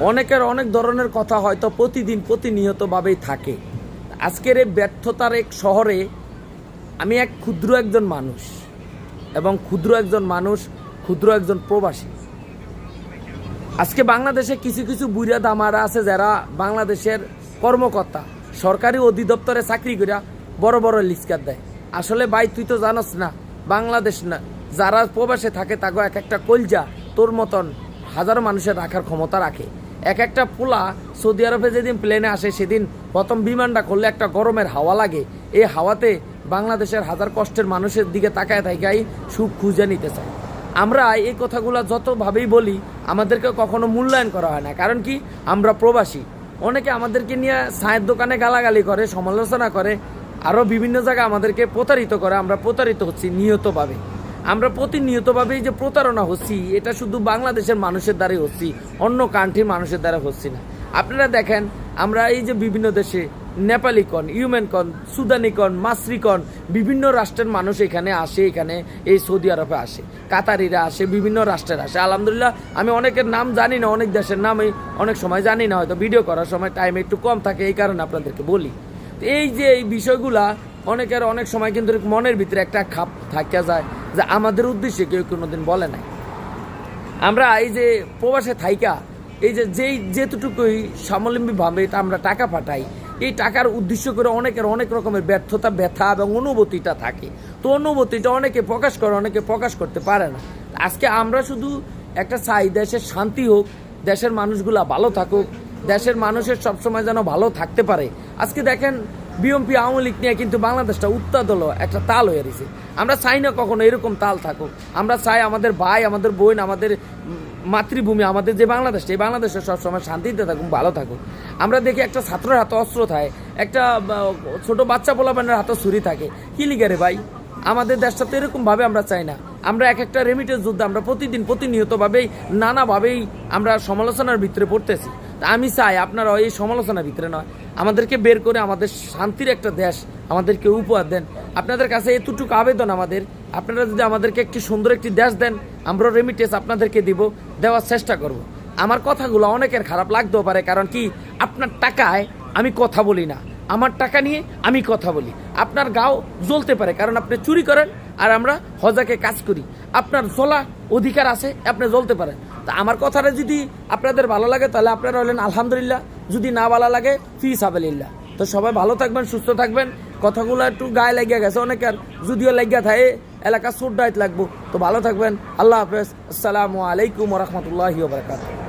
অনেকের অনেক ধরনের কথা হয়তো প্রতিদিন প্রতিনিয়তভাবেই থাকে। আজকের এই ব্যর্থতার এক শহরে আমি এক ক্ষুদ্র একজন মানুষ এবং ক্ষুদ্র একজন প্রবাসী। আজকে বাংলাদেশে কিছু কিছু বুড়া দামারা আছে যারা বাংলাদেশের কর্মকর্তা, সরকারি অধিদপ্তরে চাকরি করিয়া বড় বড় লিস্কার দেয়। আসলে ভাই, তুই তো জানোস না, বাংলাদেশ না, যারা প্রবাসে থাকে তাকে এক একটা কলজা তোর মতন হাজারো মানুষের রাখার ক্ষমতা রাখে। এক একটা পোলা সৌদি আরবে যেদিন প্লেনে আসে সেদিন প্রথম বিমানটা করলে একটা গরমের হাওয়া লাগে। এই হাওয়াতে বাংলাদেশের হাজার কষ্টের মানুষের দিকে তাকায় তাকাই সুখ খুঁজে নিতে চায়। আমরা এই কথাগুলো যতভাবেই বলি আমাদেরকে কখনো মূল্যায়ন করা হয় না। কারণ কি, আমরা প্রবাসী। অনেকে আমাদেরকে নিয়ে চায়ের দোকানে গালাগালি করে, সমালোচনা করে, আরও বিভিন্ন জায়গায় আমাদেরকে প্রতারিত করে। আমরা প্রতারিত হচ্ছি নিয়তভাবে। আমরা প্রতিনিয়তভাবেই যে প্রতারণা হচ্ছি, এটা শুধু বাংলাদেশের মানুষের দ্বারাই হচ্ছি, অন্য কান্ট্রির মানুষের দ্বারা হচ্ছি না। আপনারা দেখেন, আমরা এই যে বিভিন্ন দেশে নেপালি কন, ইউমেন কন, সুদানি কন, মাসরি কন, বিভিন্ন রাষ্ট্রের মানুষ এখানে আসে, এখানে এই সৌদি আরবে আসে, কাতারিরা আসে, বিভিন্ন রাষ্ট্রের আসে। আলহামদুলিল্লাহ, আমি অনেকের নাম জানি না, অনেক দেশের নাম অনেক সময় জানি না, হয়তো ভিডিও করার সময় টাইম একটু কম থাকে, এই কারণে আপনাদেরকে বলি। এই যে এই বিষয়গুলা অনেকের অনেক সময় কিন্তু মনের ভিতরে একটা খাপ থাকা যায় যে আমাদের উদ্দেশ্যে কেউ কোনোদিন বলে নাই। আমরা এই যে প্রবাসে থাইকা এই যেটুকুই স্বাবলম্বীভাবে আমরা টাকা পাঠাই, এই টাকার উদ্দেশ্য করে অনেকের অনেক রকমের ব্যর্থতা, ব্যথা এবং অনুভূতিটা থাকে। তো অনুভূতিটা অনেকে প্রকাশ করে, অনেকে প্রকাশ করতে পারে না। আজকে আমরা শুধু একটা চাই দেশের শান্তি হোক, দেশের মানুষগুলা ভালো থাকুক, দেশের মানুষের সবসময় যেন ভালো থাকতে পারে। আজকে দেখেন, বিএনপি আওয়ামী লীগ নিয়ে কিন্তু বাংলাদেশটা উত্তাদল একটা তাল হয়ে গেছে। আমরা চাই না কখনো এরকম তাল থাকুক। আমরা চাই আমাদের ভাই, আমাদের বোন, আমাদের মাতৃভূমি, আমাদের যে বাংলাদেশটা, এই বাংলাদেশে সবসময় শান্তিতে থাকুক, ভালো থাকুক। আমরা দেখি একটা ছাত্রের হাতে অস্ত্র থাকে, একটা ছোট বাচ্চা পোলাপানের হাতে ছুরি থাকে। কি লিগে রে ভাই? আমাদের দেশটা তো এরকমভাবে আমরা চাই না। আমরা এক একটা রেমিটেন্স যুদ্ধ আমরা প্রতিদিন প্রতিনিয়তভাবেই নানাভাবেই আমরা সমালোচনার ভিতরে পড়তেছি। তা আমি চাই আপনারা এই সমালোচনার ভিতরে নয়, আমাদেরকে বের করে আমাদের শান্তির একটা দেশ আমাদেরকে উপহার দেন। আপনাদের কাছে এতটুকু আবেদন আমাদের, আপনারা যদি আমাদেরকে একটি সুন্দর একটি দেশ দেন, আমরা রেমিটেন্স আপনাদেরকে দেওয়ার চেষ্টা করব। আমার কথাগুলো অনেকের খারাপ লাগতেও পারে, কারণ কি, আপনার টাকায় আমি কথা বলি না, আমার টাকা নিয়ে আমি কথা বলি। আপনার গাও জ্বলতে পারে কারণ আপনি চুরি করেন, আর আমরা হজাকে কাজ করি। আপনার জ্বলা অধিকার আছে, আপনি জ্বলতে পারেন। তা আমার কথাটা যদি আপনাদের ভালো লাগে তাহলে আপনারা হলেন আলহামদুলিল্লাহ, যদি না ভালো লাগে ফি সাবিলিল্লাহ। তো সবাই ভালো থাকবেন, সুস্থ থাকবেন। কথাগুলো একটু গায়ে লাগিয়ে গেছে অনেকের, যদিও লাগিয়া থাকে, এলাকা সুট ডাইট লাগবো। তো ভালো থাকবেন, আল্লাহ হাফেজ, আসসালামু আলাইকুম ওয়া রাহমাতুল্লাহি ওয়া বারাকাতুহু।